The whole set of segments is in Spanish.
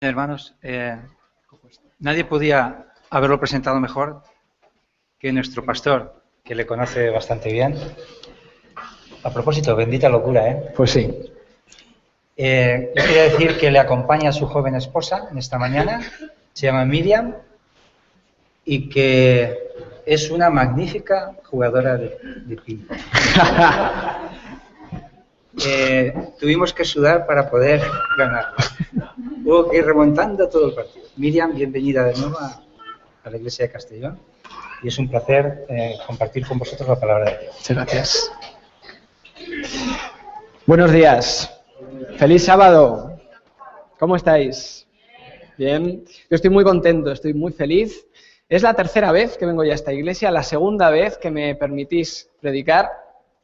Hermanos, nadie podía haberlo presentado mejor que nuestro pastor, que le conoce bastante bien. A propósito, bendita locura, ¿eh? Pues sí. Yo quería decir que le acompaña a su joven esposa en esta mañana, se llama Miriam, y que es una magnífica jugadora de ping-pong. Tuvimos que sudar para poder ganar. Hubo que ir remontando todo el partido. Miriam, bienvenida de nuevo a la Iglesia de Castellón. Y es un placer compartir con vosotros la palabra de Dios. Muchas gracias. Buenos días. Feliz sábado. ¿Cómo estáis? Bien. Yo estoy muy contento, estoy muy feliz. Es la tercera vez que vengo ya a esta iglesia, la segunda vez que me permitís predicar.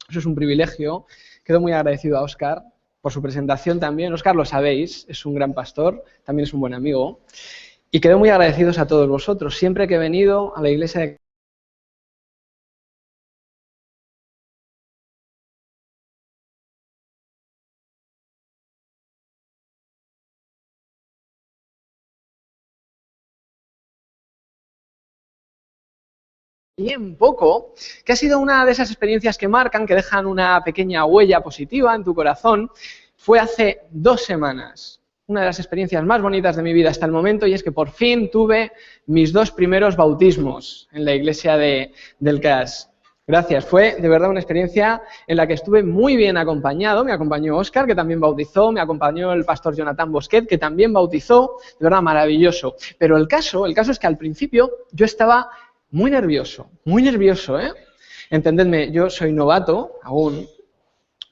Eso es un privilegio. Quedo muy agradecido a Óscar por su presentación también. Óscar, lo sabéis, es un gran pastor, también es un buen amigo. Y quedo muy agradecidos a todos vosotros. Siempre que he venido a la iglesia de bien poco, que ha sido una de esas experiencias que marcan, que dejan una pequeña huella positiva en tu corazón, fue hace 2 semanas. Una de las experiencias más bonitas de mi vida hasta el momento, y es que por fin tuve mis 2 primeros bautismos en la iglesia del CAS. Gracias, fue de verdad una experiencia en la que estuve muy bien acompañado. Me acompañó Óscar, que también bautizó, me acompañó el pastor Jonathan Bosquet, que también bautizó, de verdad maravilloso. Pero el caso es que al principio yo estaba muy nervioso, ¿eh? Entendedme, yo soy novato aún,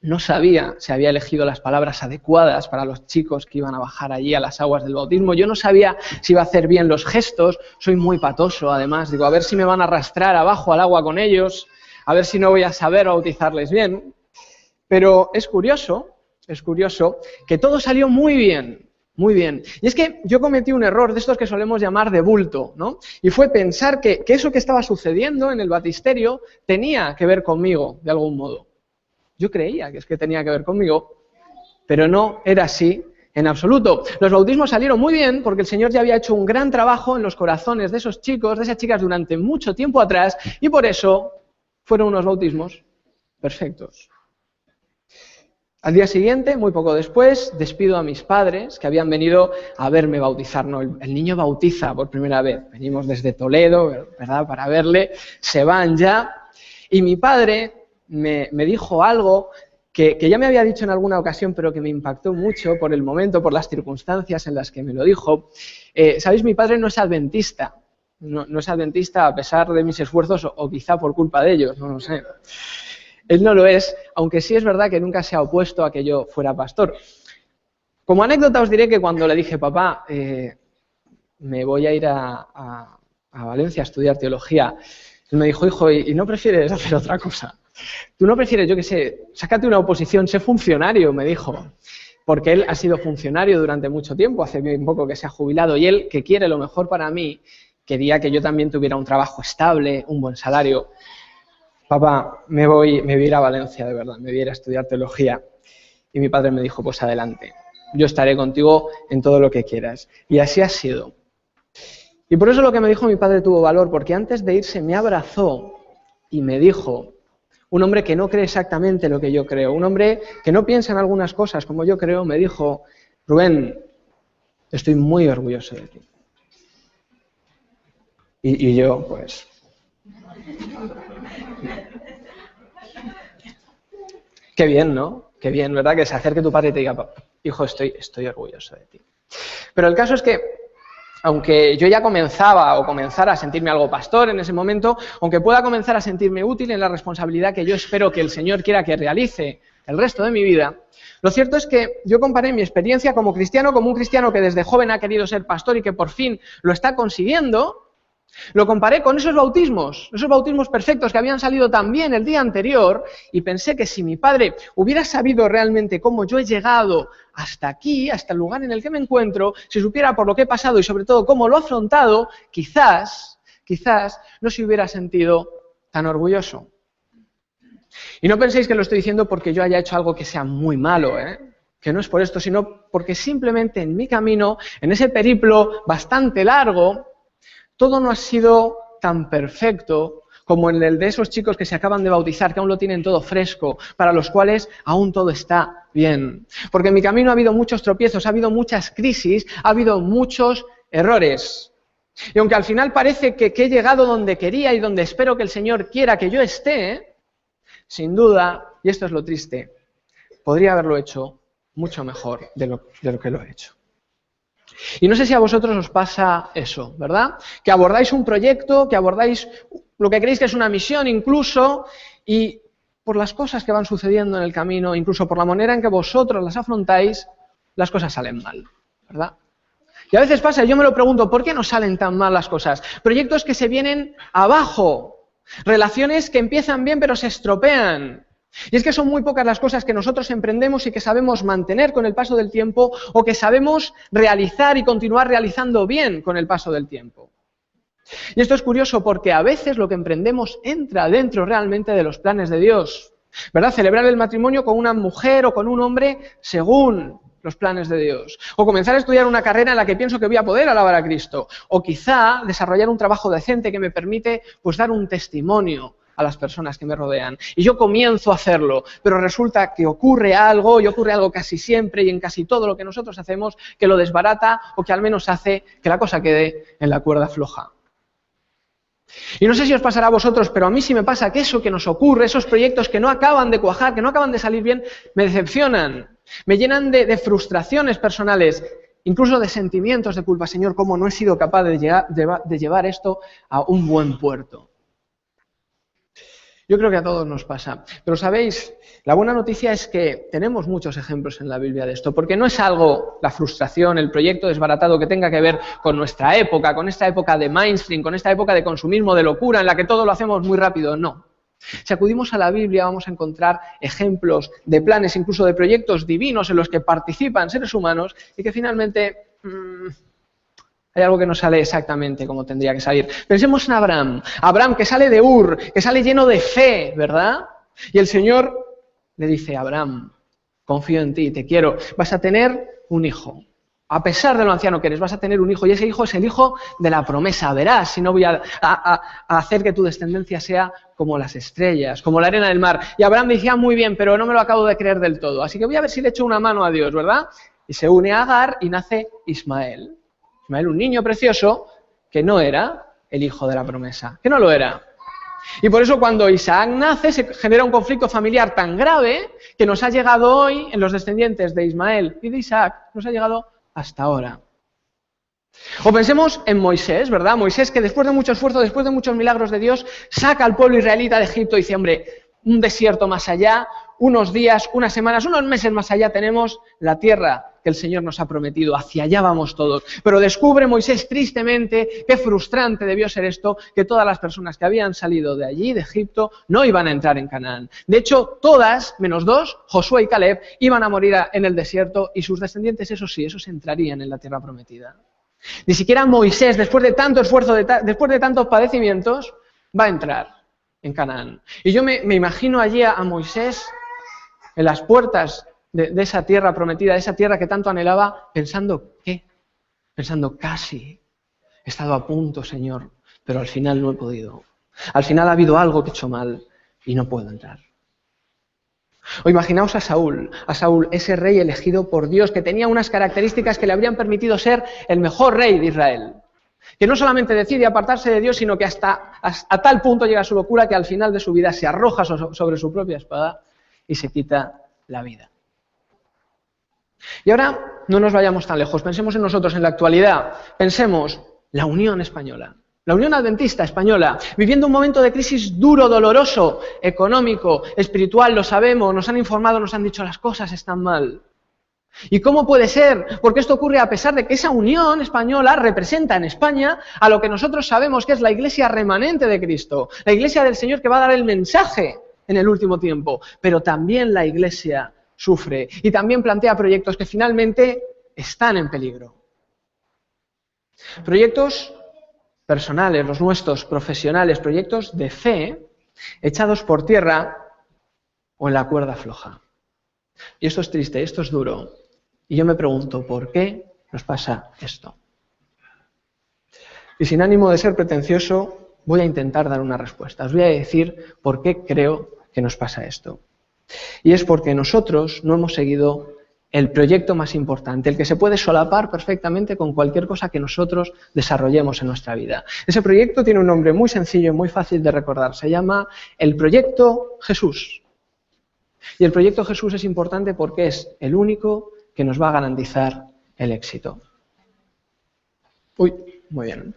no sabía si había elegido las palabras adecuadas para los chicos que iban a bajar allí a las aguas del bautismo, yo no sabía si iba a hacer bien los gestos, soy muy patoso además, digo, a ver si me van a arrastrar abajo al agua con ellos, a ver si no voy a saber bautizarles bien, pero es curioso que todo salió muy bien. Muy bien. Y es que yo cometí un error de estos que solemos llamar de bulto, ¿no? Y fue pensar que eso que estaba sucediendo en el baptisterio tenía que ver conmigo, de algún modo. Yo creía que es que tenía que ver conmigo, pero no era así en absoluto. Los bautismos salieron muy bien porque el Señor ya había hecho un gran trabajo en los corazones de esos chicos, de esas chicas durante mucho tiempo atrás, y por eso fueron unos bautismos perfectos. Al día siguiente, muy poco después, despido a mis padres que habían venido a verme bautizar. No, el niño bautiza por primera vez. Venimos desde Toledo, ¿verdad?, para verle. Se van ya. Y mi padre me dijo algo que ya me había dicho en alguna ocasión, pero que me impactó mucho por el momento, por las circunstancias en las que me lo dijo. ¿Sabéis? Mi padre no es adventista. No es adventista a pesar de mis esfuerzos o quizá por culpa de ellos, no lo sé. Él no lo es, aunque sí es verdad que nunca se ha opuesto a que yo fuera pastor. Como anécdota os diré que cuando le dije, papá, me voy a ir a Valencia a estudiar teología, él me dijo, hijo, ¿y no prefieres hacer otra cosa? ¿Tú no prefieres, yo qué sé, sácate una oposición, sé funcionario? Me dijo. Porque él ha sido funcionario durante mucho tiempo, hace bien poco que se ha jubilado, y él, que quiere lo mejor para mí, quería que yo también tuviera un trabajo estable, un buen salario. Papá, me voy a ir a Valencia, de verdad, me voy a ir a estudiar teología. Y mi padre me dijo, pues adelante, yo estaré contigo en todo lo que quieras. Y así ha sido. Y por eso lo que me dijo mi padre tuvo valor, porque antes de irse me abrazó y me dijo, un hombre que no cree exactamente lo que yo creo, un hombre que no piensa en algunas cosas como yo creo, me dijo, Rubén, estoy muy orgulloso de ti. Y yo, pues... Qué bien, ¿no? Qué bien, ¿verdad? Que se acerque tu padre y te diga, hijo, estoy orgulloso de ti. Pero el caso es que, aunque yo ya comenzara a sentirme algo pastor en ese momento, aunque pueda comenzar a sentirme útil en la responsabilidad que yo espero que el Señor quiera que realice el resto de mi vida, lo cierto es que yo comparé mi experiencia como cristiano, como un cristiano que desde joven ha querido ser pastor y que por fin lo está consiguiendo. Lo comparé con esos bautismos perfectos que habían salido también el día anterior y pensé que si mi padre hubiera sabido realmente cómo yo he llegado hasta aquí, hasta el lugar en el que me encuentro, si supiera por lo que he pasado y sobre todo cómo lo he afrontado, quizás no se hubiera sentido tan orgulloso. Y no penséis que lo estoy diciendo porque yo haya hecho algo que sea muy malo, que no es por esto, sino porque simplemente en mi camino, en ese periplo bastante largo, todo no ha sido tan perfecto como en el de esos chicos que se acaban de bautizar, que aún lo tienen todo fresco, para los cuales aún todo está bien. Porque en mi camino ha habido muchos tropiezos, ha habido muchas crisis, ha habido muchos errores. Y aunque al final parece que he llegado donde quería y donde espero que el Señor quiera que yo esté, sin duda, y esto es lo triste, podría haberlo hecho mucho mejor de lo que lo he hecho. Y no sé si a vosotros os pasa eso, ¿verdad? Que abordáis un proyecto, que abordáis lo que creéis que es una misión incluso, y por las cosas que van sucediendo en el camino, incluso por la manera en que vosotros las afrontáis, las cosas salen mal, ¿verdad? Y a veces pasa, yo me lo pregunto, ¿por qué no salen tan mal las cosas? Proyectos que se vienen abajo, relaciones que empiezan bien pero se estropean. Y es que son muy pocas las cosas que nosotros emprendemos y que sabemos mantener con el paso del tiempo o que sabemos realizar y continuar realizando bien con el paso del tiempo. Y esto es curioso porque a veces lo que emprendemos entra dentro realmente de los planes de Dios, ¿verdad? Celebrar el matrimonio con una mujer o con un hombre según los planes de Dios. O comenzar a estudiar una carrera en la que pienso que voy a poder alabar a Cristo. O quizá desarrollar un trabajo decente que me permite pues dar un testimonio a las personas que me rodean. Y yo comienzo a hacerlo, pero resulta que ocurre algo, y ocurre algo casi siempre y en casi todo lo que nosotros hacemos, que lo desbarata o que al menos hace que la cosa quede en la cuerda floja. Y no sé si os pasará a vosotros, pero a mí sí me pasa que eso que nos ocurre, esos proyectos que no acaban de cuajar, que no acaban de salir bien, me decepcionan, me llenan de frustraciones personales, incluso de sentimientos de culpa. Señor, ¿cómo no he sido capaz de llevar esto a un buen puerto? Yo creo que a todos nos pasa. Pero sabéis, la buena noticia es que tenemos muchos ejemplos en la Biblia de esto, porque no es algo, la frustración, el proyecto desbaratado, que tenga que ver con nuestra época, con esta época de mainstream, con esta época de consumismo, de locura, en la que todo lo hacemos muy rápido. No. Si acudimos a la Biblia vamos a encontrar ejemplos de planes, incluso de proyectos divinos en los que participan seres humanos y que finalmente hay algo que no sale exactamente como tendría que salir. Pensemos en Abraham. Abraham que sale de Ur, que sale lleno de fe, ¿verdad? Y el Señor le dice, Abraham, confío en ti, te quiero. Vas a tener un hijo. A pesar de lo anciano que eres, vas a tener un hijo. Y ese hijo es el hijo de la promesa. Verás, si no voy a hacer que tu descendencia sea como las estrellas, como la arena del mar. Y Abraham decía, muy bien, pero no me lo acabo de creer del todo. Así que voy a ver si le echo una mano a Dios, ¿verdad? Y se une a Agar y nace Ismael. Ismael, un niño precioso que no era el hijo de la promesa, que no lo era. Y por eso cuando Isaac nace se genera un conflicto familiar tan grave que nos ha llegado hoy en los descendientes de Ismael y de Isaac, nos ha llegado hasta ahora. O pensemos en Moisés, ¿verdad? Moisés que después de mucho esfuerzo, después de muchos milagros de Dios, saca al pueblo israelita de Egipto y dice, hombre, un desierto más allá, unos días, unas semanas, unos meses más allá tenemos la tierra que el Señor nos ha prometido, hacia allá vamos todos. Pero descubre Moisés tristemente, qué frustrante debió ser esto, que todas las personas que habían salido de allí, de Egipto, no iban a entrar en Canaán. De hecho, todas, menos dos, Josué y Caleb, iban a morir en el desierto y sus descendientes, eso sí, esos entrarían en la tierra prometida. Ni siquiera Moisés, después de tanto esfuerzo, después de tantos padecimientos, va a entrar en Canaán. Y yo me imagino allí a Moisés en las puertas de esa tierra prometida, de esa tierra que tanto anhelaba, pensando, ¿qué? Pensando, casi, he estado a punto, Señor, pero al final no he podido. Al final ha habido algo que he hecho mal y no puedo entrar. O imaginaos a Saúl, ese rey elegido por Dios, que tenía unas características que le habrían permitido ser el mejor rey de Israel. Que no solamente decide apartarse de Dios, sino que a tal punto llega a su locura que al final de su vida se arroja sobre su propia espada y se quita la vida. Y ahora no nos vayamos tan lejos, pensemos en nosotros en la actualidad, pensemos la Unión Española, la Unión Adventista Española, viviendo un momento de crisis duro, doloroso, económico, espiritual, lo sabemos, nos han informado, nos han dicho las cosas están mal. ¿Y cómo puede ser? Porque esto ocurre a pesar de que esa Unión Española representa en España a lo que nosotros sabemos que es la Iglesia remanente de Cristo, la Iglesia del Señor que va a dar el mensaje en el último tiempo, pero también la Iglesia sufre y también plantea proyectos que finalmente están en peligro. Proyectos personales, los nuestros, profesionales, proyectos de fe echados por tierra o en la cuerda floja. Y esto es triste, esto es duro. Y yo me pregunto, ¿por qué nos pasa esto? Y sin ánimo de ser pretencioso, voy a intentar dar una respuesta. Os voy a decir por qué creo que nos pasa esto. Y es porque nosotros no hemos seguido el proyecto más importante, el que se puede solapar perfectamente con cualquier cosa que nosotros desarrollemos en nuestra vida. Ese proyecto tiene un nombre muy sencillo y muy fácil de recordar. Se llama el Proyecto Jesús. Y el Proyecto Jesús es importante porque es el único que nos va a garantizar el éxito. Muy bien.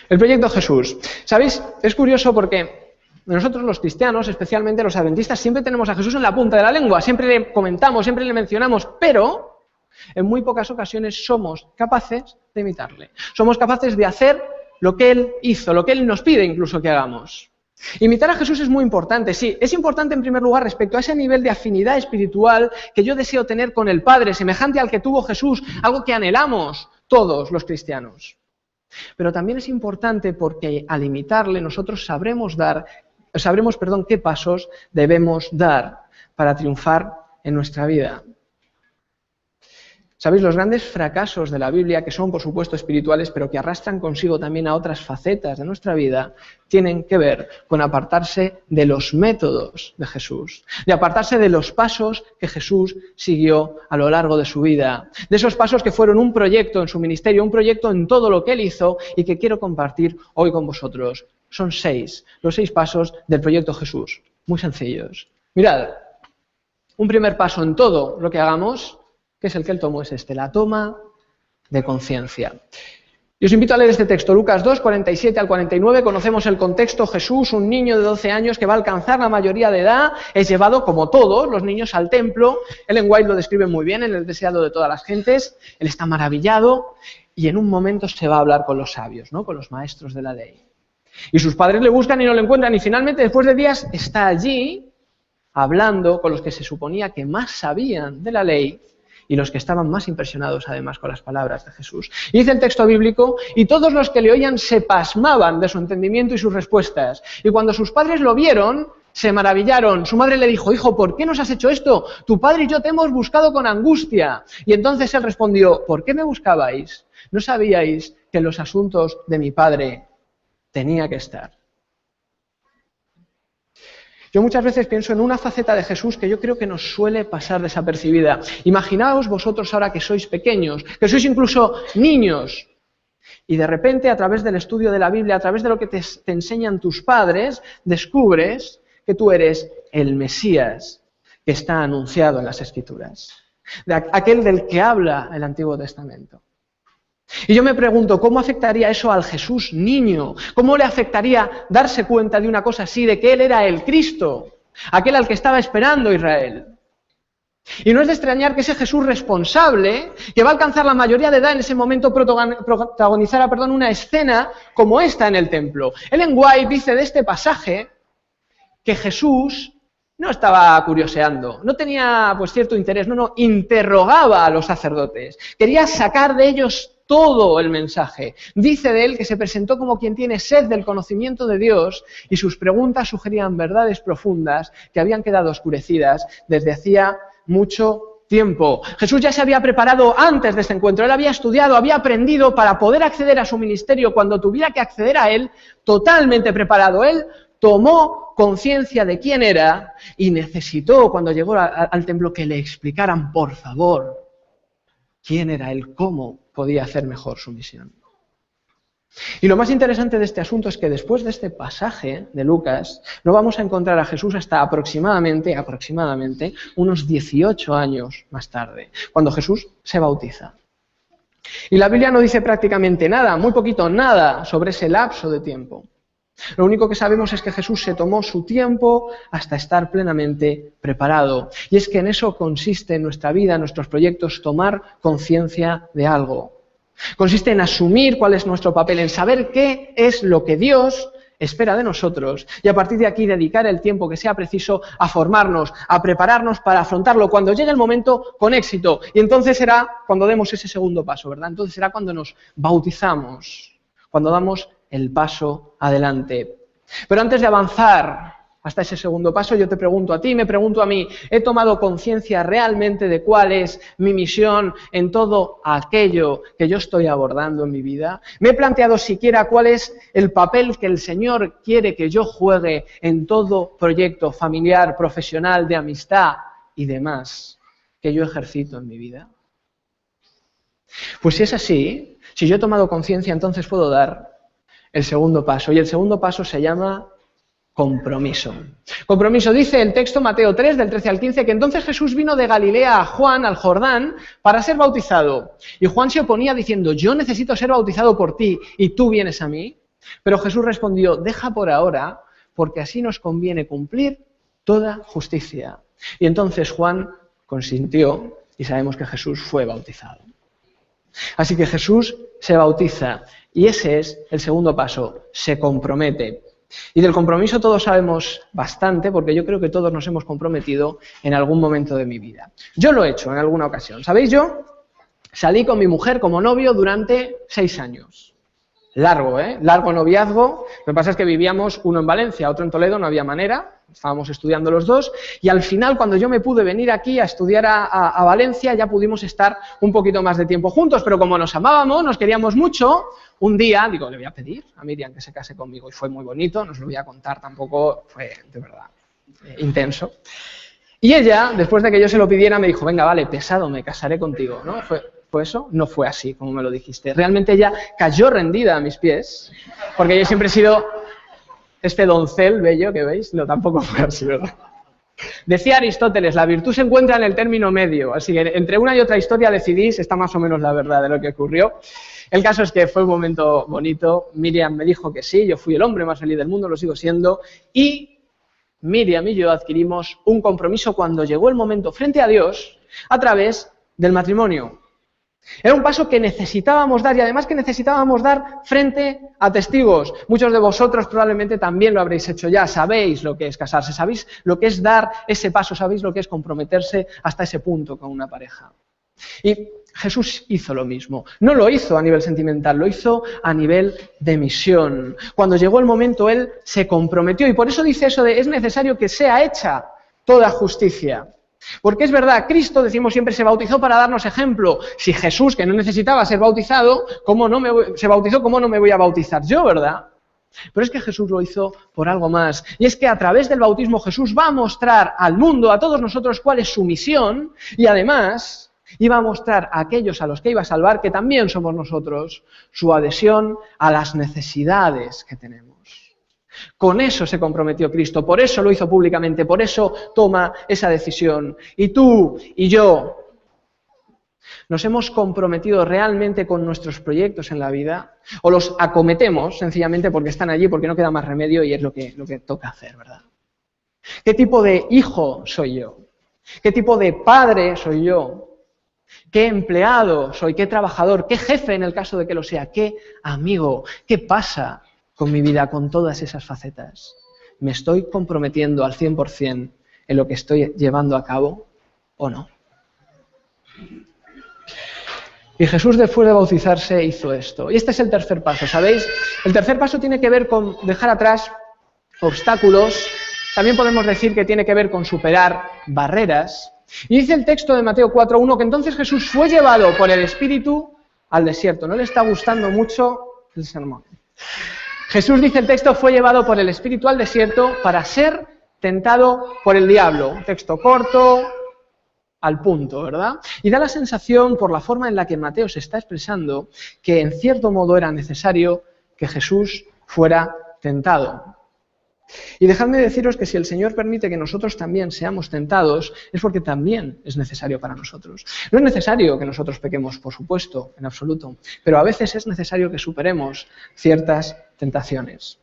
El Proyecto Jesús. ¿Sabéis? Es curioso porque nosotros los cristianos, especialmente los adventistas, siempre tenemos a Jesús en la punta de la lengua, siempre le comentamos, siempre le mencionamos, pero en muy pocas ocasiones somos capaces de imitarle. Somos capaces de hacer lo que Él hizo, lo que Él nos pide incluso que hagamos. Imitar a Jesús es muy importante, sí. Es importante en primer lugar respecto a ese nivel de afinidad espiritual que yo deseo tener con el Padre, semejante al que tuvo Jesús, algo que anhelamos todos los cristianos. Pero también es importante porque al imitarle nosotros sabremos qué pasos debemos dar para triunfar en nuestra vida. ¿Sabéis? Los grandes fracasos de la Biblia, que son por supuesto espirituales, pero que arrastran consigo también a otras facetas de nuestra vida, tienen que ver con apartarse de los métodos de Jesús, de apartarse de los pasos que Jesús siguió a lo largo de su vida, de esos pasos que fueron un proyecto en su ministerio, un proyecto en todo lo que Él hizo y que quiero compartir hoy con vosotros. Son los 6 pasos del Proyecto Jesús, muy sencillos. Mirad, un primer paso en todo lo que hagamos, que es el que Él tomó, es la toma de conciencia. Y os invito a leer este texto, Lucas 2, 47 al 49, conocemos el contexto. Jesús, un niño de 12 años que va a alcanzar la mayoría de edad, es llevado, como todos los niños, al templo. Ellen White lo describe muy bien en El deseado de todas las gentes. Él está maravillado y en un momento se va a hablar con los sabios, ¿no? Con los maestros de la ley. Y sus padres le buscan y no lo encuentran, y finalmente, después de días, está allí hablando con los que se suponía que más sabían de la ley y los que estaban más impresionados además con las palabras de Jesús. Y dice el texto bíblico, y todos los que le oían se pasmaban de su entendimiento y sus respuestas. Y cuando sus padres lo vieron, se maravillaron. Su madre le dijo, hijo, ¿por qué nos has hecho esto? Tu padre y yo te hemos buscado con angustia. Y entonces él respondió, ¿por qué me buscabais? ¿No sabíais que en los asuntos de mi padre tenía que estar? Yo muchas veces pienso en una faceta de Jesús que yo creo que nos suele pasar desapercibida. Imaginaos vosotros ahora que sois pequeños, que sois incluso niños, y de repente a través del estudio de la Biblia, a través de lo que te enseñan tus padres, descubres que tú eres el Mesías que está anunciado en las Escrituras, aquel del que habla el Antiguo Testamento. Y yo me pregunto, ¿cómo afectaría eso al Jesús niño? ¿Cómo le afectaría darse cuenta de una cosa así, de que Él era el Cristo, aquel al que estaba esperando Israel? Y no es de extrañar que ese Jesús responsable, que va a alcanzar la mayoría de edad en ese momento, protagonizara una escena como esta en el templo. Ellen White dice de este pasaje que Jesús no estaba curioseando, no tenía cierto interés, interrogaba a los sacerdotes, quería sacar de ellos todo el mensaje. Dice de él que se presentó como quien tiene sed del conocimiento de Dios y sus preguntas sugerían verdades profundas que habían quedado oscurecidas desde hacía mucho tiempo. Jesús ya se había preparado antes de este encuentro, él había estudiado, había aprendido para poder acceder a su ministerio cuando tuviera que acceder a él, totalmente preparado. Él tomó conciencia de quién era y necesitó, cuando llegó al templo, que le explicaran, por favor, quién era él, cómo podía hacer mejor su misión. Y lo más interesante de este asunto es que después de este pasaje de Lucas, no vamos a encontrar a Jesús hasta aproximadamente unos 18 años más tarde, cuando Jesús se bautiza. Y la Biblia no dice prácticamente nada, muy poquito, nada sobre ese lapso de tiempo. Lo único que sabemos es que Jesús se tomó su tiempo hasta estar plenamente preparado. Y es que en eso consiste en nuestra vida, en nuestros proyectos, tomar conciencia de algo. Consiste en asumir cuál es nuestro papel, en saber qué es lo que Dios espera de nosotros y a partir de aquí dedicar el tiempo que sea preciso a formarnos, a prepararnos para afrontarlo cuando llegue el momento con éxito. Y entonces será cuando demos ese segundo paso, ¿verdad? Entonces será cuando nos bautizamos, cuando damos el paso adelante. Pero antes de avanzar hasta ese segundo paso, yo te pregunto a ti, me pregunto a mí, ¿he tomado conciencia realmente de cuál es mi misión en todo aquello que yo estoy abordando en mi vida? ¿Me he planteado siquiera cuál es el papel que el Señor quiere que yo juegue en todo proyecto familiar, profesional, de amistad y demás que yo ejercito en mi vida? Pues si es así, si yo he tomado conciencia, entonces puedo dar el segundo paso. Y el segundo paso se llama compromiso. Compromiso, dice el texto Mateo 3, del 13 al 15, que entonces Jesús vino de Galilea a Juan, al Jordán, para ser bautizado. Y Juan se oponía diciendo, yo necesito ser bautizado por ti, y tú vienes a mí. Pero Jesús respondió, deja por ahora, porque así nos conviene cumplir toda justicia. Y entonces Juan consintió, y sabemos que Jesús fue bautizado. Así que Jesús se bautiza, y ese es el segundo paso, se compromete. Y del compromiso todos sabemos bastante, porque yo creo que todos nos hemos comprometido en algún momento de mi vida. Yo lo he hecho en alguna ocasión. ¿Sabéis? Yo salí con mi mujer como novio durante 6 años. Largo, ¿eh? Largo noviazgo. Lo que pasa es que vivíamos uno en Valencia, otro en Toledo, no había manera. Estábamos estudiando los dos. Y al final, cuando yo me pude venir aquí a estudiar a Valencia, ya pudimos estar un poquito más de tiempo juntos. Pero como nos amábamos, nos queríamos mucho, un día, digo, le voy a pedir a Miriam que se case conmigo. Y fue muy bonito, no os lo voy a contar tampoco, fue de verdad intenso. Y ella, después de que yo se lo pidiera, me dijo, venga, vale, pesado, me casaré contigo, ¿no? ¿Fue eso? No fue así, como me lo dijiste. Realmente ella cayó rendida a mis pies, porque yo siempre he sido este doncel bello que veis, no, tampoco fue así, ¿verdad? Decía Aristóteles, la virtud se encuentra en el término medio, así que entre una y otra historia decidís, está más o menos la verdad de lo que ocurrió. El caso es que fue un momento bonito, Miriam me dijo que sí, yo fui el hombre más feliz del mundo, lo sigo siendo, y Miriam y yo adquirimos un compromiso cuando llegó el momento frente a Dios a través del matrimonio. Era un paso que necesitábamos dar y además que necesitábamos dar frente a testigos. Muchos de vosotros probablemente también lo habréis hecho ya, sabéis lo que es casarse, sabéis lo que es dar ese paso, sabéis lo que es comprometerse hasta ese punto con una pareja. Y Jesús hizo lo mismo. No lo hizo a nivel sentimental, lo hizo a nivel de misión. Cuando llegó el momento, Él se comprometió y por eso dice eso de es necesario que sea hecha toda justicia. Porque es verdad, Cristo, decimos siempre, se bautizó para darnos ejemplo. Si Jesús, que no necesitaba ser bautizado, se bautizó, ¿cómo no me voy a bautizar yo, verdad? Pero es que Jesús lo hizo por algo más. Y es que a través del bautismo Jesús va a mostrar al mundo, a todos nosotros, cuál es su misión y además iba a mostrar a aquellos a los que iba a salvar, que también somos nosotros, su adhesión a las necesidades que tenemos. Con eso se comprometió Cristo, por eso lo hizo públicamente, por eso toma esa decisión. Y tú y yo nos hemos comprometido realmente con nuestros proyectos en la vida o los acometemos sencillamente porque están allí, porque no queda más remedio y es lo que toca hacer, ¿verdad? ¿Qué tipo de hijo soy yo? ¿Qué tipo de padre soy yo? ¿Qué empleado soy? ¿Qué trabajador? ¿Qué jefe en el caso de que lo sea? ¿Qué amigo? ¿Qué pasa con mi vida, con todas esas facetas? ¿Me estoy comprometiendo al 100% en lo que estoy llevando a cabo o no? Y Jesús, después de bautizarse, hizo esto. Y este es el tercer paso, ¿sabéis? El tercer paso tiene que ver con dejar atrás obstáculos. También podemos decir que tiene que ver con superar barreras. Y dice el texto de Mateo 4:1 que entonces Jesús fue llevado por el Espíritu al desierto. ¿No le está gustando mucho el sermón? Jesús, dice el texto, fue llevado por el Espíritu al desierto para ser tentado por el diablo. Un texto corto, al punto, ¿verdad? Y da la sensación, por la forma en la que Mateo se está expresando, que en cierto modo era necesario que Jesús fuera tentado. Y dejadme deciros que si el Señor permite que nosotros también seamos tentados, es porque también es necesario para nosotros. No es necesario que nosotros pequemos, por supuesto, en absoluto, pero a veces es necesario que superemos ciertas tentaciones.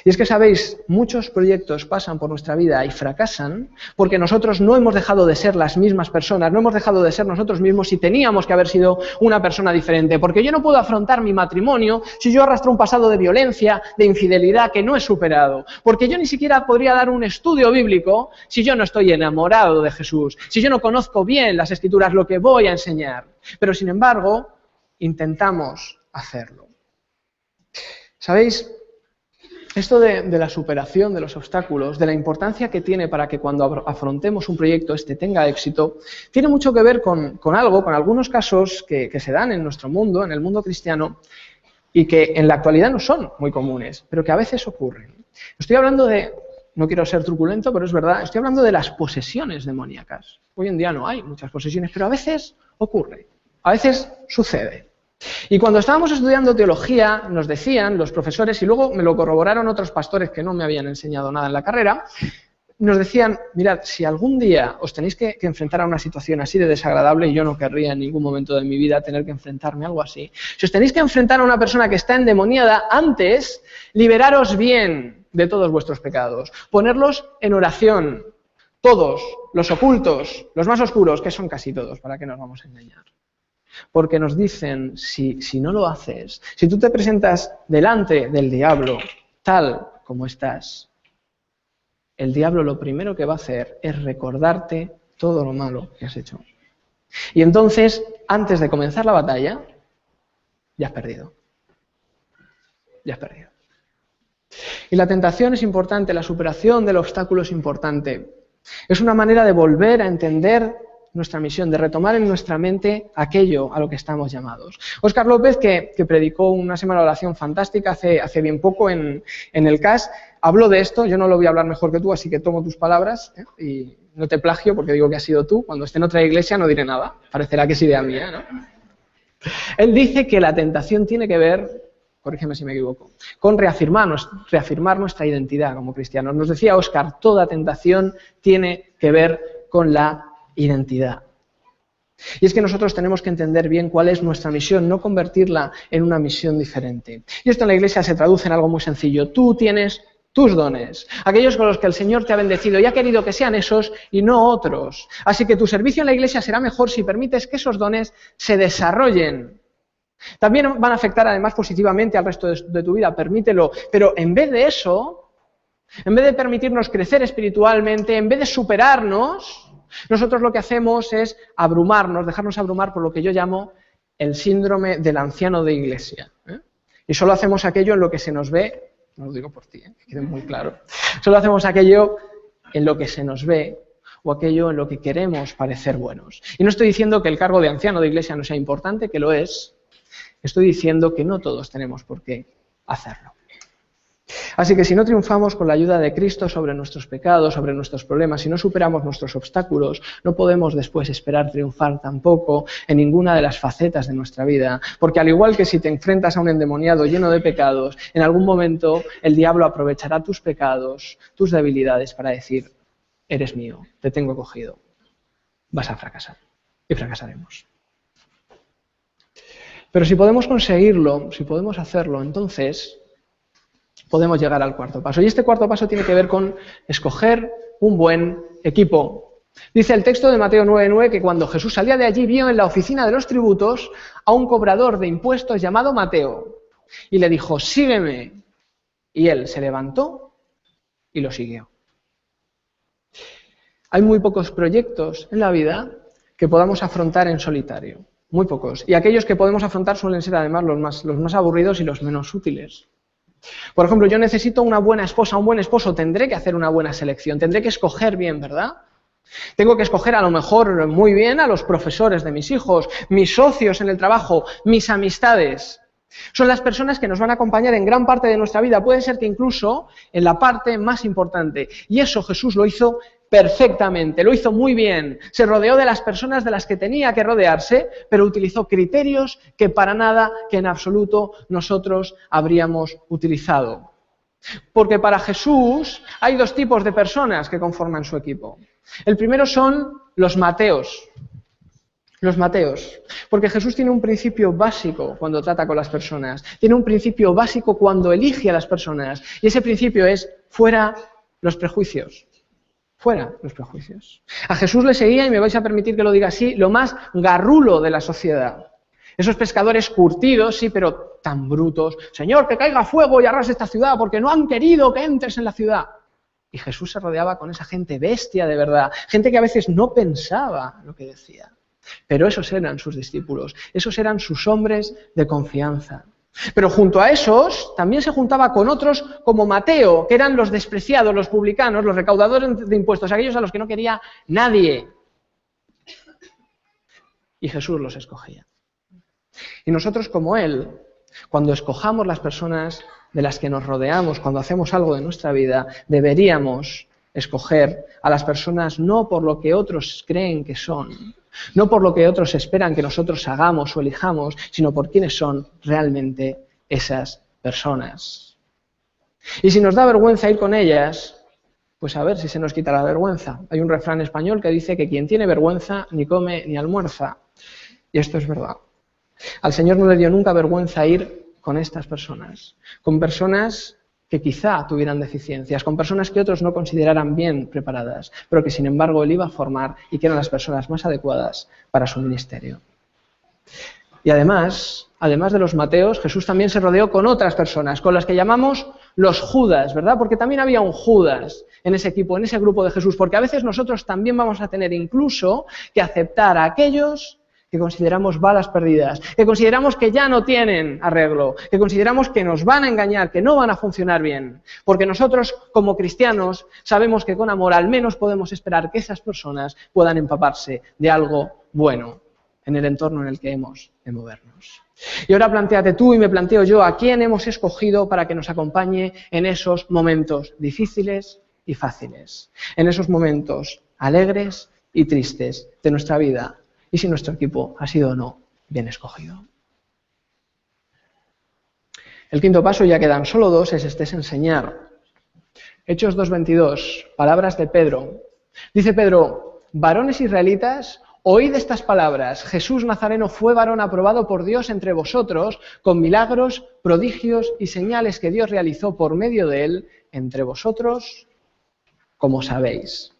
Y es que, sabéis, muchos proyectos pasan por nuestra vida y fracasan porque nosotros no hemos dejado de ser las mismas personas, no hemos dejado de ser nosotros mismos y teníamos que haber sido una persona diferente. Porque yo no puedo afrontar mi matrimonio si yo arrastro un pasado de violencia, de infidelidad que no he superado. Porque yo ni siquiera podría dar un estudio bíblico si yo no estoy enamorado de Jesús, si yo no conozco bien las Escrituras, lo que voy a enseñar. Pero, sin embargo, intentamos hacerlo. ¿Sabéis? esto de la superación de los obstáculos, de la importancia que tiene para que cuando afrontemos un proyecto tenga éxito, tiene mucho que ver con algunos casos que se dan en nuestro mundo, en el mundo cristiano, y que en la actualidad no son muy comunes, pero que a veces ocurren. Estoy hablando de, no quiero ser truculento, pero es verdad, estoy hablando de las posesiones demoníacas. Hoy en día no hay muchas posesiones, pero a veces ocurre, a veces sucede. Y cuando estábamos estudiando teología, nos decían los profesores, y luego me lo corroboraron otros pastores que no me habían enseñado nada en la carrera, nos decían, mirad, si algún día os tenéis que enfrentar a una situación así de desagradable, y yo no querría en ningún momento de mi vida tener que enfrentarme a algo así, si os tenéis que enfrentar a una persona que está endemoniada, antes, liberaros bien de todos vuestros pecados, ponerlos en oración, todos, los ocultos, los más oscuros, que son casi todos, ¿para qué nos vamos a engañar? Porque nos dicen, si no lo haces, si tú te presentas delante del diablo tal como estás, el diablo lo primero que va a hacer es recordarte todo lo malo que has hecho. Y entonces, antes de comenzar la batalla, ya has perdido. Ya has perdido. Y la tentación es importante, la superación del obstáculo es importante. Es una manera de volver a entender nuestra misión, de retomar en nuestra mente aquello a lo que estamos llamados. Óscar López, que predicó una semana de oración fantástica hace bien poco en el CAS, habló de esto. Yo no lo voy a hablar mejor que tú, así que tomo tus palabras y no te plagio porque digo que has sido tú. Cuando esté en otra iglesia no diré nada, parecerá que es idea mía, ¿no? Él dice que la tentación tiene que ver, corrígeme si me equivoco, con reafirmar nuestra identidad como cristianos. Nos decía Óscar, toda tentación tiene que ver con la identidad. Y es que nosotros tenemos que entender bien cuál es nuestra misión, no convertirla en una misión diferente. Y esto en la iglesia se traduce en algo muy sencillo. Tú tienes tus dones, aquellos con los que el Señor te ha bendecido y ha querido que sean esos y no otros. Así que tu servicio en la iglesia será mejor si permites que esos dones se desarrollen. También van a afectar además positivamente al resto de tu vida, permítelo. Pero en vez de eso, en vez de permitirnos crecer espiritualmente, en vez de superarnos, nosotros lo que hacemos es abrumarnos, dejarnos abrumar por lo que yo llamo el síndrome del anciano de iglesia. Y solo hacemos aquello en lo que se nos ve, no lo digo por ti, que quede muy claro, solo hacemos aquello en lo que se nos ve o aquello en lo que queremos parecer buenos. Y no estoy diciendo que el cargo de anciano de iglesia no sea importante, que lo es. Estoy diciendo que no todos tenemos por qué hacerlo. Así que si no triunfamos con la ayuda de Cristo sobre nuestros pecados, sobre nuestros problemas, si no superamos nuestros obstáculos, no podemos después esperar triunfar tampoco en ninguna de las facetas de nuestra vida. Porque al igual que si te enfrentas a un endemoniado lleno de pecados, en algún momento el diablo aprovechará tus pecados, tus debilidades para decir, eres mío, te tengo cogido, vas a fracasar. Y fracasaremos. Pero si podemos conseguirlo, si podemos hacerlo, entonces podemos llegar al cuarto paso. Y este cuarto paso tiene que ver con escoger un buen equipo. Dice el texto de Mateo 9:9 que cuando Jesús salía de allí vio en la oficina de los tributos a un cobrador de impuestos llamado Mateo y le dijo, sígueme. Y él se levantó y lo siguió. Hay muy pocos proyectos en la vida que podamos afrontar en solitario. Muy pocos. Y aquellos que podemos afrontar suelen ser además los más aburridos y los menos útiles. Por ejemplo, yo necesito una buena esposa, un buen esposo, tendré que hacer una buena selección, tendré que escoger bien, ¿verdad? Tengo que escoger a lo mejor muy bien a los profesores de mis hijos, mis socios en el trabajo, mis amistades. Son las personas que nos van a acompañar en gran parte de nuestra vida, puede ser que incluso en la parte más importante. Y eso Jesús lo hizo perfectamente, lo hizo muy bien. Se rodeó de las personas de las que tenía que rodearse, pero utilizó criterios que para nada, que en absoluto nosotros habríamos utilizado. Porque para Jesús hay dos tipos de personas que conforman su equipo. El primero son los Mateos. Los Mateos. Porque Jesús tiene un principio básico cuando trata con las personas. Tiene un principio básico cuando elige a las personas. Y ese principio es fuera los prejuicios. Fuera los prejuicios. A Jesús le seguía, y me vais a permitir que lo diga así, lo más garrulo de la sociedad. Esos pescadores curtidos, sí, pero tan brutos. Señor, que caiga fuego y arrase esta ciudad porque no han querido que entres en la ciudad. Y Jesús se rodeaba con esa gente bestia de verdad. Gente que a veces no pensaba lo que decía. Pero esos eran sus discípulos. Esos eran sus hombres de confianza. Pero junto a esos también se juntaba con otros como Mateo, que eran los despreciados, los publicanos, los recaudadores de impuestos, aquellos a los que no quería nadie. Y Jesús los escogía. Y nosotros como Él, cuando escojamos las personas de las que nos rodeamos, cuando hacemos algo de nuestra vida, deberíamos escoger a las personas no por lo que otros creen que son, no por lo que otros esperan que nosotros hagamos o elijamos, sino por quiénes son realmente esas personas. Y si nos da vergüenza ir con ellas, pues a ver si se nos quita la vergüenza. Hay un refrán español que dice que quien tiene vergüenza ni come ni almuerza. Y esto es verdad. Al Señor no le dio nunca vergüenza ir con estas personas, con personas que quizá tuvieran deficiencias, con personas que otros no consideraran bien preparadas, pero que sin embargo Él iba a formar y que eran las personas más adecuadas para su ministerio. Y además de los Mateos, Jesús también se rodeó con otras personas, con las que llamamos los Judas, ¿verdad? Porque también había un Judas en ese equipo, en ese grupo de Jesús, porque a veces nosotros también vamos a tener incluso que aceptar a aquellos que consideramos balas perdidas, que consideramos que ya no tienen arreglo, que consideramos que nos van a engañar, que no van a funcionar bien. Porque nosotros, como cristianos, sabemos que con amor al menos podemos esperar que esas personas puedan empaparse de algo bueno en el entorno en el que hemos de movernos. Y ahora plantéate tú y me planteo yo a quién hemos escogido para que nos acompañe en esos momentos difíciles y fáciles, en esos momentos alegres y tristes de nuestra vida. Y si nuestro equipo ha sido o no bien escogido. El quinto paso, ya quedan solo dos, es enseñar. Hechos 2:22, palabras de Pedro. Dice Pedro: varones israelitas, oíd estas palabras. Jesús Nazareno fue varón aprobado por Dios entre vosotros, con milagros, prodigios y señales que Dios realizó por medio de él entre vosotros, como sabéis.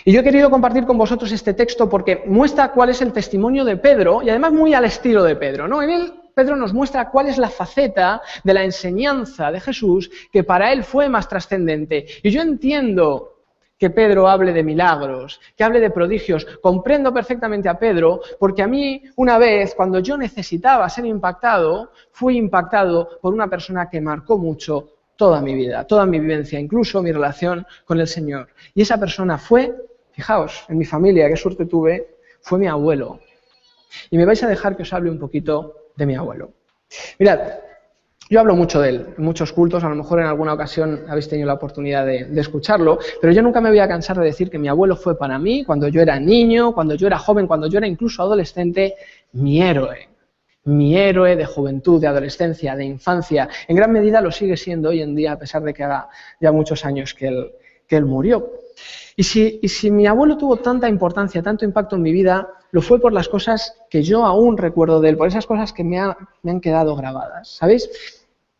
Y yo he querido compartir con vosotros este texto porque muestra cuál es el testimonio de Pedro, y además muy al estilo de Pedro, ¿no? En él, Pedro nos muestra cuál es la faceta de la enseñanza de Jesús que para él fue más trascendente. Y yo entiendo que Pedro hable de milagros, que hable de prodigios. Comprendo perfectamente a Pedro, porque a mí, una vez, cuando yo necesitaba ser impactado, fui impactado por una persona que marcó mucho toda mi vida, toda mi vivencia, incluso mi relación con el Señor. Y esa persona fue, fijaos, en mi familia, qué suerte tuve, fue mi abuelo. Y me vais a dejar que os hable un poquito de mi abuelo. Mirad, yo hablo mucho de él, en muchos cultos, a lo mejor en alguna ocasión habéis tenido la oportunidad de escucharlo, pero yo nunca me voy a cansar de decir que mi abuelo fue para mí, cuando yo era niño, cuando yo era joven, cuando yo era incluso adolescente, mi héroe. Mi héroe de juventud, de adolescencia, de infancia. En gran medida lo sigue siendo hoy en día, a pesar de que haga ya muchos años que él murió. Y si mi abuelo tuvo tanta importancia, tanto impacto en mi vida, lo fue por las cosas que yo aún recuerdo de él, por esas cosas que me han quedado grabadas. ¿Sabéis?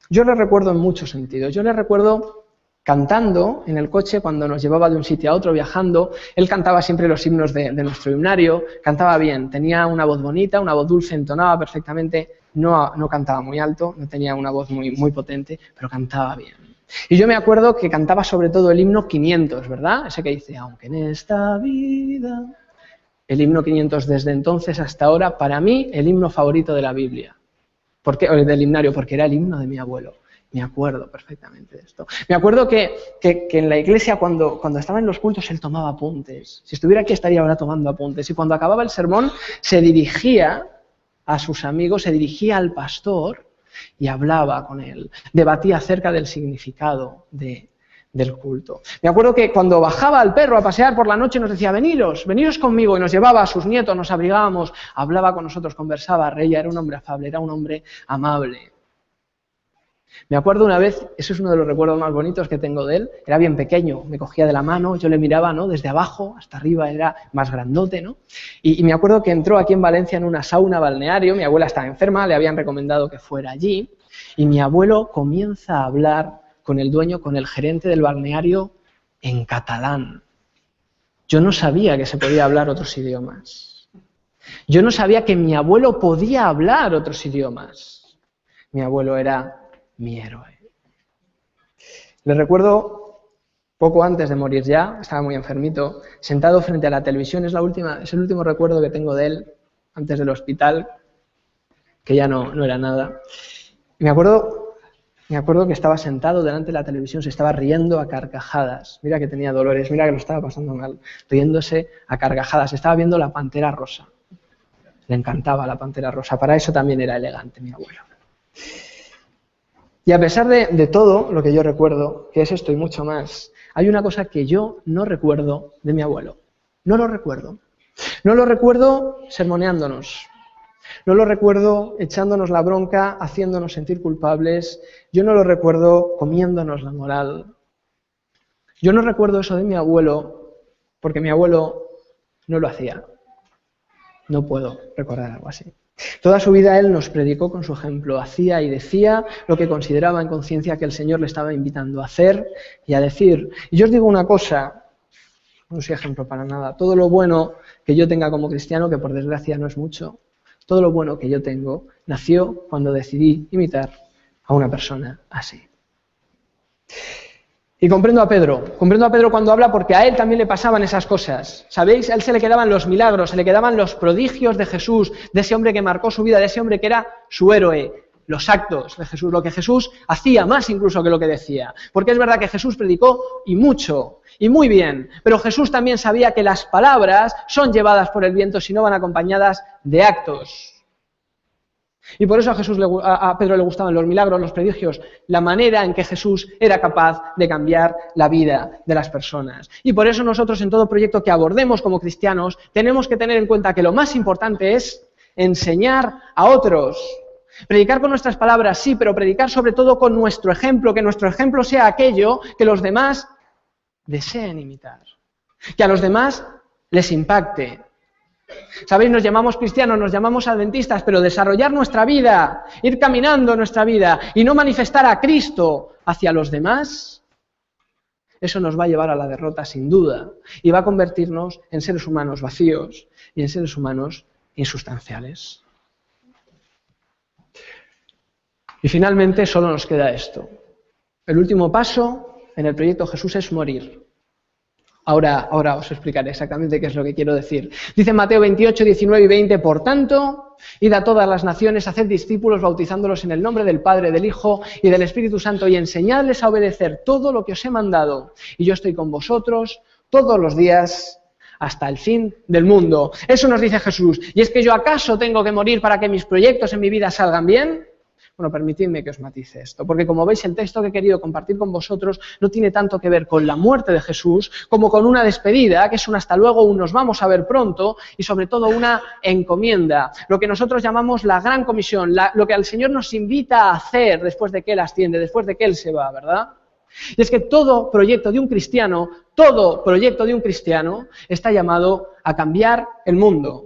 Yo le recuerdo en muchos sentidos. Yo le recuerdo cantando en el coche cuando nos llevaba de un sitio a otro, viajando. Él cantaba siempre los himnos de nuestro himnario, cantaba bien, tenía una voz bonita, una voz dulce, entonaba perfectamente, no cantaba muy alto, no tenía una voz muy potente, pero cantaba bien. Y yo me acuerdo que cantaba sobre todo el himno 500, ¿verdad? Ese que dice, aunque en esta vida... El himno 500 desde entonces hasta ahora, para mí, el himno favorito de la Biblia. Del himnario, porque era el himno de mi abuelo. Me acuerdo perfectamente de esto. Me acuerdo que en la iglesia, cuando estaba en los cultos, él tomaba apuntes. Si estuviera aquí, estaría ahora tomando apuntes. Y cuando acababa el sermón, se dirigía a sus amigos, se dirigía al pastor y hablaba con él. Debatía acerca del significado del culto. Me acuerdo que cuando bajaba al perro a pasear por la noche nos decía, veniros conmigo, y nos llevaba a sus nietos, nos abrigábamos, hablaba con nosotros, conversaba, reía, era un hombre afable, era un hombre amable. Me acuerdo una vez, eso es uno de los recuerdos más bonitos que tengo de él, era bien pequeño, me cogía de la mano, yo le miraba, ¿no? Desde abajo hasta arriba, era más grandote, ¿no? Y me acuerdo que entró aquí en Valencia en una sauna balneario, mi abuela estaba enferma, le habían recomendado que fuera allí, y mi abuelo comienza a hablar con el dueño, con el gerente del balneario, en catalán. Yo no sabía que se podía hablar otros idiomas. Yo no sabía que mi abuelo podía hablar otros idiomas. Mi abuelo era mi héroe. Le recuerdo poco antes de morir ya, estaba muy enfermito, sentado frente a la televisión, es el último recuerdo que tengo de él antes del hospital, que ya no era nada. Y me acuerdo que estaba sentado delante de la televisión, se estaba riendo a carcajadas. Mira que tenía dolores, mira que lo estaba pasando mal, riéndose a carcajadas. Estaba viendo La Pantera Rosa. Le encantaba La Pantera Rosa, para eso también era elegante mi abuelo. Y a pesar de todo lo que yo recuerdo, que es esto y mucho más, hay una cosa que yo no recuerdo de mi abuelo. No lo recuerdo. No lo recuerdo sermoneándonos. No lo recuerdo echándonos la bronca, haciéndonos sentir culpables. Yo no lo recuerdo comiéndonos la moral. Yo no recuerdo eso de mi abuelo porque mi abuelo no lo hacía. No puedo recordar algo así. Toda su vida él nos predicó con su ejemplo. Hacía y decía lo que consideraba en conciencia que el Señor le estaba invitando a hacer y a decir. Y yo os digo una cosa, no soy ejemplo para nada. Todo lo bueno que yo tenga como cristiano, que por desgracia no es mucho, todo lo bueno que yo tengo nació cuando decidí imitar a una persona así. Y comprendo a Pedro cuando habla porque a él también le pasaban esas cosas. ¿Sabéis? A él se le quedaban los milagros, se le quedaban los prodigios de Jesús, de ese hombre que marcó su vida, de ese hombre que era su héroe, los actos de Jesús, lo que Jesús hacía más incluso que lo que decía. Porque es verdad que Jesús predicó y mucho, y muy bien, pero Jesús también sabía que las palabras son llevadas por el viento si no van acompañadas de actos. Y por eso a Pedro le gustaban los milagros, los prodigios, la manera en que Jesús era capaz de cambiar la vida de las personas. Y por eso nosotros en todo proyecto que abordemos como cristianos tenemos que tener en cuenta que lo más importante es enseñar a otros. Predicar con nuestras palabras, sí, pero predicar sobre todo con nuestro ejemplo, que nuestro ejemplo sea aquello que los demás deseen imitar, que a los demás les impacte. ¿Sabéis? Nos llamamos cristianos, nos llamamos adventistas, pero desarrollar nuestra vida, ir caminando nuestra vida y no manifestar a Cristo hacia los demás, eso nos va a llevar a la derrota sin duda y va a convertirnos en seres humanos vacíos y en seres humanos insustanciales. Y finalmente solo nos queda esto. El último paso en el proyecto Jesús es morir. Ahora os explicaré exactamente qué es lo que quiero decir. Dice Mateo 28, 19 y 20, por tanto, id a todas las naciones, haced discípulos, bautizándolos en el nombre del Padre, del Hijo y del Espíritu Santo, y enseñadles a obedecer todo lo que os he mandado. Y yo estoy con vosotros todos los días hasta el fin del mundo. Eso nos dice Jesús. ¿Y es que yo acaso tengo que morir para que mis proyectos en mi vida salgan bien? Bueno, permitidme que os matice esto, porque como veis el texto que he querido compartir con vosotros no tiene tanto que ver con la muerte de Jesús como con una despedida, que es un hasta luego, un nos vamos a ver pronto y sobre todo una encomienda, lo que nosotros llamamos la gran comisión, lo que el Señor nos invita a hacer después de que Él asciende, después de que Él se va, ¿verdad? Y es que todo proyecto de un cristiano está llamado a cambiar el mundo.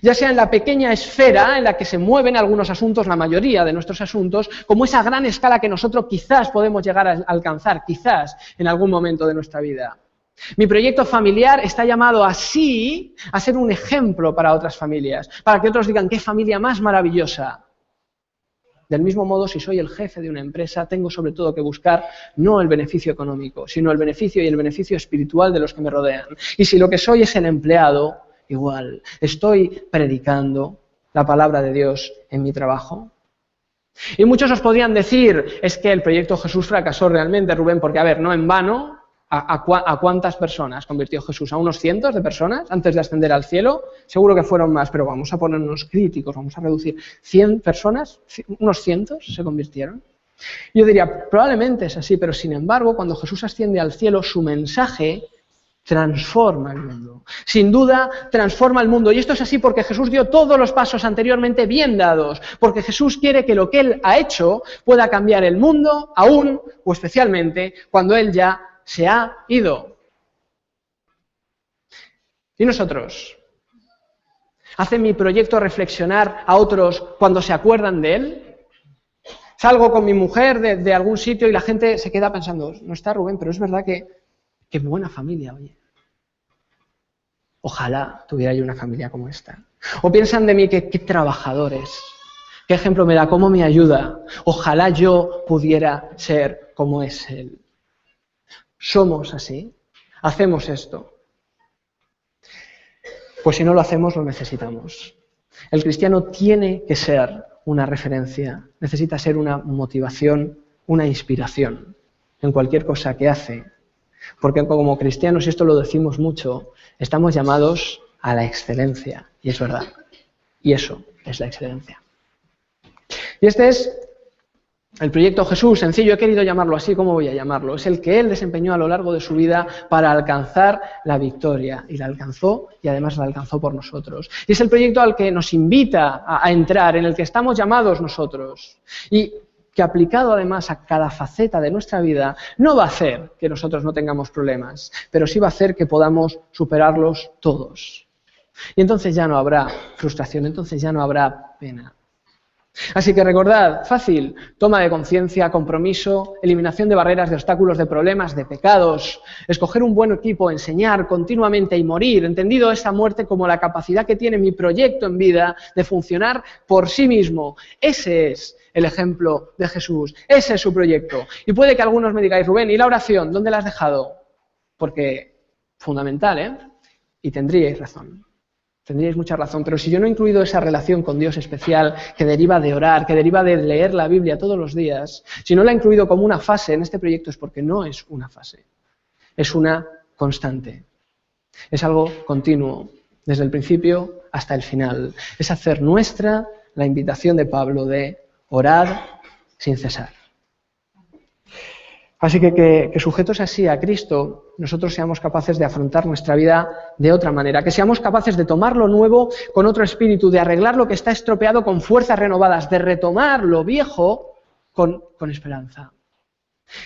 Ya sea en la pequeña esfera en la que se mueven algunos asuntos, la mayoría de nuestros asuntos, como esa gran escala que nosotros quizás podemos llegar a alcanzar, quizás en algún momento de nuestra vida. Mi proyecto familiar está llamado así a ser un ejemplo para otras familias, para que otros digan, ¡qué familia más maravillosa! Del mismo modo, si soy el jefe de una empresa, tengo sobre todo que buscar no el beneficio económico, sino el beneficio y el beneficio espiritual de los que me rodean. Y si lo que soy es el empleado, igual, ¿estoy predicando la palabra de Dios en mi trabajo? Y muchos os podrían decir, es que el proyecto Jesús fracasó realmente, Rubén, porque, a ver, no en vano, ¿a cuántas personas convirtió Jesús? ¿A unos cientos de personas antes de ascender al cielo? Seguro que fueron más, pero vamos a ponernos críticos, vamos a reducir. ¿100 personas? ¿Unos cientos se convirtieron? Yo diría, probablemente es así, pero sin embargo, cuando Jesús asciende al cielo, su mensaje transforma el mundo. Sin duda, transforma el mundo. Y esto es así porque Jesús dio todos los pasos anteriormente bien dados. Porque Jesús quiere que lo que Él ha hecho pueda cambiar el mundo, aún o especialmente cuando Él ya se ha ido. ¿Y nosotros? ¿Hace mi proyecto reflexionar a otros cuando se acuerdan de Él? Salgo con mi mujer de algún sitio y la gente se queda pensando, no está Rubén, pero es verdad que qué buena familia, oye. Ojalá tuviera yo una familia como esta. O piensan de mí que qué trabajadores, qué ejemplo me da, cómo me ayuda. Ojalá yo pudiera ser como es Él. ¿Somos así? ¿Hacemos esto? Pues si no lo hacemos, lo necesitamos. El cristiano tiene que ser una referencia, necesita ser una motivación, una inspiración en cualquier cosa que hace. Porque como cristianos, y esto lo decimos mucho, estamos llamados a la excelencia, y es verdad. Y eso es la excelencia. Y este es el proyecto Jesús, sencillo, he querido llamarlo así, ¿cómo voy a llamarlo? Es el que Él desempeñó a lo largo de su vida para alcanzar la victoria. Y la alcanzó, y además la alcanzó por nosotros. Y es el proyecto al que nos invita a entrar, en el que estamos llamados nosotros. Y que aplicado además a cada faceta de nuestra vida, no va a hacer que nosotros no tengamos problemas, pero sí va a hacer que podamos superarlos todos. Y entonces ya no habrá frustración, entonces ya no habrá pena. Así que recordad, fácil, toma de conciencia, compromiso, eliminación de barreras, de obstáculos, de problemas, de pecados, escoger un buen equipo, enseñar continuamente y morir, entendido esa muerte como la capacidad que tiene mi proyecto en vida de funcionar por sí mismo. Ese es el ejemplo de Jesús, ese es su proyecto. Y puede que algunos me digáis, Rubén, ¿y la oración? ¿Dónde la has dejado? Porque, fundamental, ¿eh? Y tendríais razón. Tendríais mucha razón, pero si yo no he incluido esa relación con Dios especial que deriva de orar, que deriva de leer la Biblia todos los días, si no la he incluido como una fase en este proyecto es porque no es una fase, es una constante, es algo continuo, desde el principio hasta el final. Es hacer nuestra la invitación de Pablo de orar sin cesar. Así que sujetos así a Cristo, nosotros seamos capaces de afrontar nuestra vida de otra manera, que seamos capaces de tomar lo nuevo con otro espíritu, de arreglar lo que está estropeado con fuerzas renovadas, de retomar lo viejo con esperanza.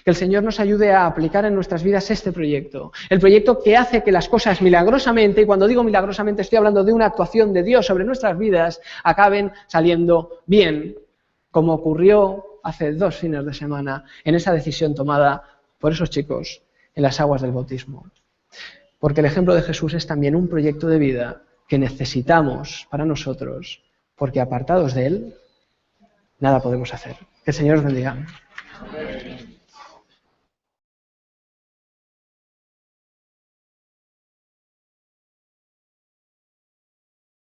Que el Señor nos ayude a aplicar en nuestras vidas este proyecto, el proyecto que hace que las cosas milagrosamente, y cuando digo milagrosamente estoy hablando de una actuación de Dios sobre nuestras vidas, acaben saliendo bien, como ocurrió hace 2 fines de semana en esa decisión tomada por esos chicos en las aguas del bautismo. Porque el ejemplo de Jesús es también un proyecto de vida que necesitamos para nosotros, porque apartados de Él, nada podemos hacer. Que el Señor os bendiga.